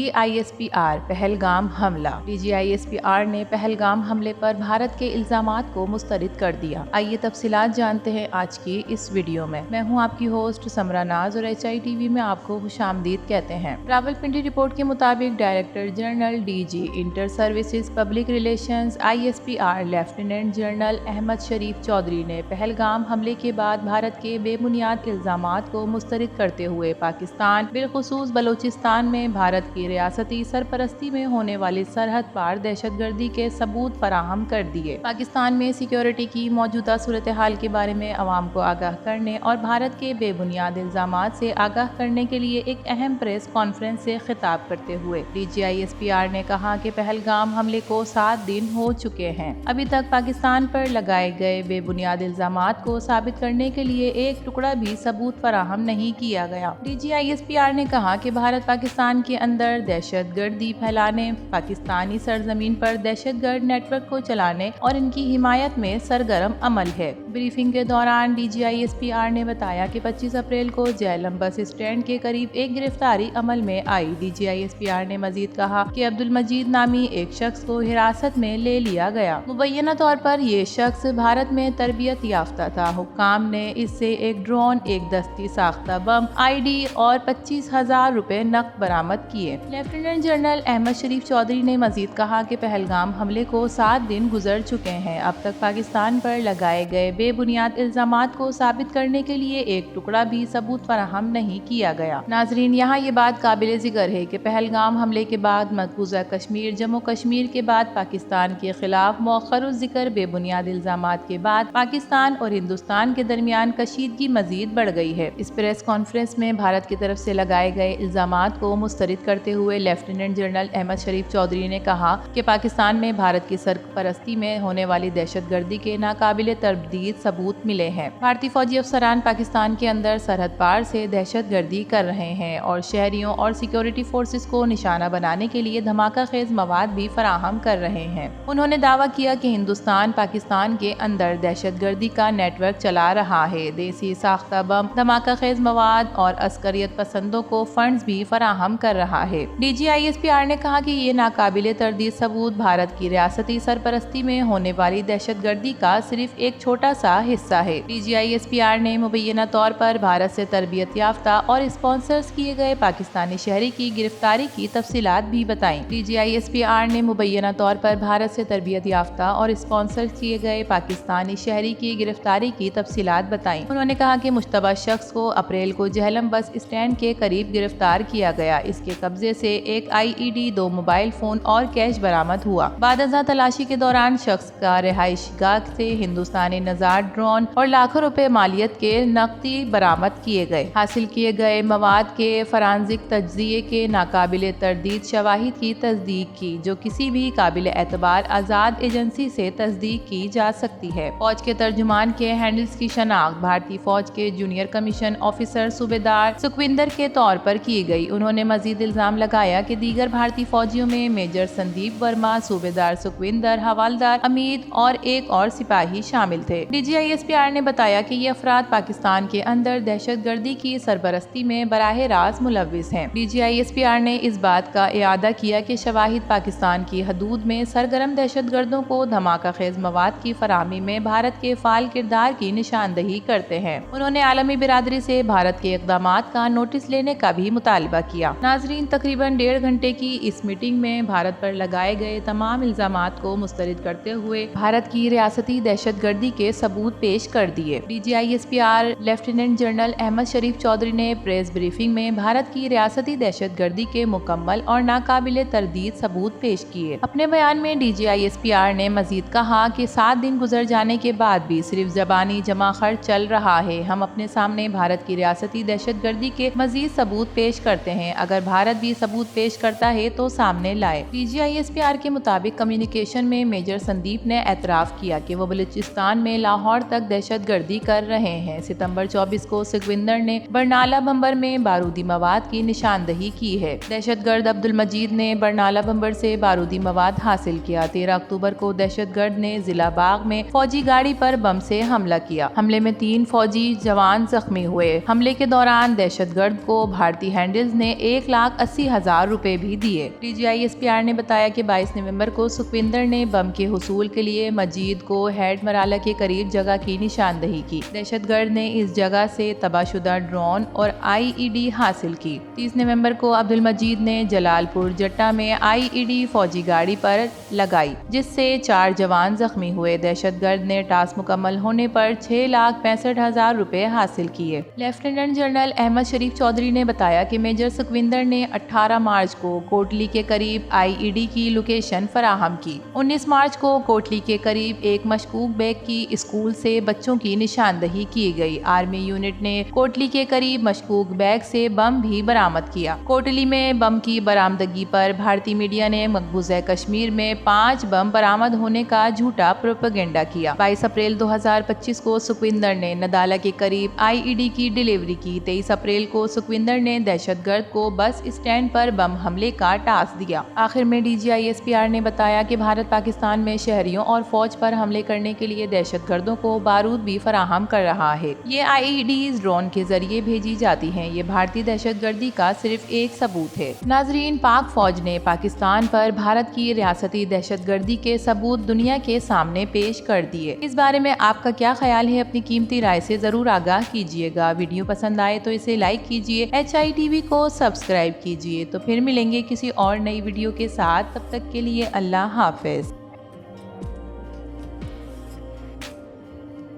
DGISPR Pahalgam हमला। DGISPR ने पहलगाम हमले पर भारत के इल्जामात को मुस्तरद कर दिया। आइए तफसीलात जानते हैं आज की इस वीडियो में। मैं हूं आपकी होस्ट समरा नाज और HITV में आपको खुशामदीद कहते हैं। रावलपिंडी रिपोर्ट के मुताबिक director general DG inter services public relations ISPR lieutenant general Ahmed Sharif Chaudhry ने पहलगाम हमले के बाद भारत के बेबुनियाद इल्जामात को मुस्तरद करते हुए पाकिस्तान बिलखुसूस बलोचिस्तान में भारत की रियासती सरपरस्ती में होने वाली सरहद पार दहशतगर्दी के सबूत फराहम कर दिए। पाकिस्तान में सिक्योरिटी की मौजूदा सूरत हाल के बारे में अवाम को आगाह करने और भारत के बेबुनियाद इल्जामात से आगाह करने के लिए एक अहम प्रेस कॉन्फ्रेंस से खिताब करते हुए DGISPR ने कहा कि पहलगाम हमले को 7 दिन हो चुके हैं। अभी तक पाकिस्तान पर लगाए गए बेबुनियाद इल्जामात को साबित करने के लिए एक टुकड़ा भी सबूत फराहम नहीं किया गया। DGISPR ने कहा कि भारत पाकिस्तान के अंदर दहशतगर्दी फैलाने, पाकिस्तानी सरजमीन पर दहशतगर्द नेटवर्क को चलाने और इनकी हिमायत में सरगर्म अमल है। ब्रीफिंग के दौरान DGISPR ने बताया कि 25 अप्रैल को झेलम बस स्टैंड के करीब एक गिरफ्तारी अमल में आई। DGISPR ने मजीद कहा कि अब्दुल मजीद नामी एक शख्स को हिरासत में ले लिया गया। मुबैना तौर पर ये शख्स भारत में तरबियत याफ्ता था। हुक्काम ने इससे एक ड्रोन, एक दस्ती साख्ता बम, ID और 25,000 रुपए नकद बरामद किए। लेफ्टिनेंट जनरल अहमद शरीफ चौधरी ने मजीद कहा कि पहलगाम हमले को 7 दिन गुजर चुके हैं। अब तक पाकिस्तान पर लगाए गए बेबुनियाद इल्जामात को साबित करने के लिए एक टुकड़ा भी सबूत फराहम नहीं किया गया। नाजरीन, यहाँ ये बात काबिल जिक्र है कि पहलगाम हमले के बाद मकबूजा कश्मीर, जम्मू कश्मीर के बाद पाकिस्तान के खिलाफ मौखरुज़ जिक्र बेबुनियाद इल्जामात के बाद पाकिस्तान और हिंदुस्तान के दरमियान कशीदगी मजीद बढ़ गई है। इस प्रेस कॉन्फ्रेंस में भारत की तरफ से लगाए गए इल्जामात को मुस्तरद करते हुए लेफ्टिनेंट जनरल अहमद शरीफ चौधरी ने कहा कि पाकिस्तान में भारत की सरपरस्ती में होने वाली दहशतगर्दी के नाकाबिले तरदीद सबूत मिले हैं। भारतीय फौजी अफसरान पाकिस्तान के अंदर सरहद पार से दहशतगर्दी कर रहे हैं और शहरियों और सिक्योरिटी फोर्सेस को निशाना बनाने के लिए धमाका खेज मवाद भी फराहम कर रहे हैं। उन्होंने दावा किया कि हिंदुस्तान पाकिस्तान के अंदर दहशतगर्दी का नेटवर्क चला रहा है। देसी साख्ता बम, धमाका खेज मवाद और अस्करियत पसंदों को फंड्स भी फराहम कर रहा है। DGISPR ने कहा कि ये नाकाबिले तरदीद सबूत भारत की रियासती सरपरस्ती में होने वाली दहशतगर्दी का सिर्फ एक छोटा सा हिस्सा है। DGISPR ने मुबैना तौर पर भारत से तरबियत याफ्ता और स्पॉन्सर्स किए गए पाकिस्तानी शहरी की गिरफ्तारी की तफसीलात भी बताई। DGISPR ने मुबैना तौर पर भारत से तरबियत याफ्ता और स्पॉन्सर किए गए पाकिस्तानी शहरी की गिरफ्तारी की तफसीलात बताई। उन्होंने कहा कि मुश्तबा शख्स को अप्रैल को झेलम बस स्टैंड के करीब गिरफ्तार किया गया। इसके कब्जे से एक IED, 2 मोबाइल फोन और कैश बरामद हुआ। बादशाह तलाशी के दौरान शख्स का रिहाइश गाह से हिंदुस्तानी नजार ड्रोन और लाखों रुपए मालियत के नकदी बरामद किए गए। हासिल किए गए मवाद के फरांजिक तज्जिये के नाकाबिले तरदीद शवाहिद की तस्दीक की, जो किसी भी काबिल एतबार आज़ाद एजेंसी से तस्दीक की जा सकती है। फौज के तर्जुमान के हैंडल्स की शनाख्त भारतीय फौज के जूनियर कमीशन ऑफिसर सूबेदार सुखविंदर के तौर पर की गई। उन्होंने मजीद इल्जाम लगाया कि दीगर भारतीय फौजियों में मेजर संदीप वर्मा, सूबेदार सुखविंदर, हवालदार अमीद और एक और सिपाही शामिल थे। DGISPR ने बताया कि ये अफराद पाकिस्तान के अंदर दहशतगर्दी की सरबरस्ती में बराह रास्त मुलव्विस हैं। DGISPR ने इस बात का इयादा किया कि शवाहिद पाकिस्तान की हदूद में सरगर्म दहशतगर्दों को धमाका खेज मवाद की फराहमी में भारत के फाल किरदार की निशानदही करते हैं। उन्होंने आलमी बिरादरी से भारत के इक़दामात का नोटिस लेने का भी मुतालबा किया। नाजरीन, तकरीबन 1.5 घंटे की इस मीटिंग में भारत पर लगाए गए तमाम इल्जामात को मुस्तरद करते हुए भारत की रियासती दहशतगर्दी के सबूत पेश कर दिए। DGISPR lieutenant general Ahmed Sharif Chaudhry ने प्रेस ब्रीफिंग में भारत की रियासती दहशतगर्दी के मुकम्मल और नाकाबिले तरदीद सबूत पेश किए। अपने बयान में DGISPR ने मजीद कहा कि 7 दिन गुजर जाने के बाद भी सिर्फ जबानी जमा खर्च चल रहा है। हम अपने सामने भारत की रियासती दहशतगर्दी के मजीद सबूत पेश करते हैं। अगर भारत भी सबूत पेश करता है तो सामने लाए। DGISPR के मुताबिक कम्युनिकेशन में मेजर संदीप ने एतराफ़ किया कि वो बलूचिस्तान में लाहौर तक दहशतगर्दी कर रहे हैं। सितंबर 24 को सुखविंदर ने बरनाला बंबर में बारूदी मवाद की निशानदही की है। दहशतगर्द अब्दुल मजीद ने बरनाला बंबर से बारूदी मवाद हासिल किया। 13 अक्टूबर को दहशतगर्द ने जिला बाग में फौजी गाड़ी पर बम से हमला किया। हमले में 3 फौजी जवान जख्मी हुए। हमले के दौरान दहशतगर्द को भारतीय हैंडल्स ने 1,80,000 65,000 रुपए भी दिए। DGISPR ने बताया कि 22 नवंबर को सुखविंदर ने बम के हुसूल के लिए मजीद को हेड मराला के करीब जगह की निशानदही की। दहशतगर्द ने इस जगह से तबाहशुदा ड्रोन और IED हासिल की। 30 नवंबर को अब्दुल मजीद ने जलालपुर जट्टा में IED फौजी गाड़ी पर लगाई, जिससे 4 जवान जख्मी हुए। दहशतगर्द ने टास्क मुकम्मल होने पर 6,65,000 रुपए हासिल किए। लेफ्टिनेंट जनरल अहमद शरीफ चौधरी ने बताया कि मेजर सुखविंदर ने 18 मार्च को कोटली के करीब IED की लोकेशन फराहम की। 19 मार्च को कोटली के करीब एक मशकूक बैग की स्कूल से बच्चों की निशानदही की गई। आर्मी यूनिट ने कोटली के करीब मशकूक बैग से बम भी बरामद किया। कोटली में बम की बरामदगी पर भारतीय मीडिया ने मकबूजा कश्मीर में 5 बम बरामद होने का झूठा प्रोपेगेंडा किया। 22 अप्रैल 2025 को सुखविंदर ने नदाला के करीब IED की डिलीवरी की। 23 अप्रैल को सुखविंदर ने दहशतगर्द को बस स्टैंड पर बम हमले का टास्क दिया। आखिर में DGISPR ने बताया कि भारत पाकिस्तान में शहरियों और फौज पर हमले करने के लिए दहशतगर्दों को बारूद भी फराहम कर रहा है। ये IEDs ड्रोन के जरिए भेजी जाती हैं। ये भारतीय दहशतगर्दी का सिर्फ एक सबूत है। नाजरीन, पाक फौज ने पाकिस्तान पर भारत की रियासती दहशतगर्दी के सबूत दुनिया के सामने पेश कर दिए। इस बारे में आपका क्या ख्याल है? अपनी कीमती राय से जरूर आगाह कीजिएगा। वीडियो पसंद आए तो इसे लाइक कीजिए, HITV को सब्सक्राइब कीजिए। तो फिर मिलेंगे किसी और नई वीडियो के साथ। तब तक के लिए अल्लाह हाफिज।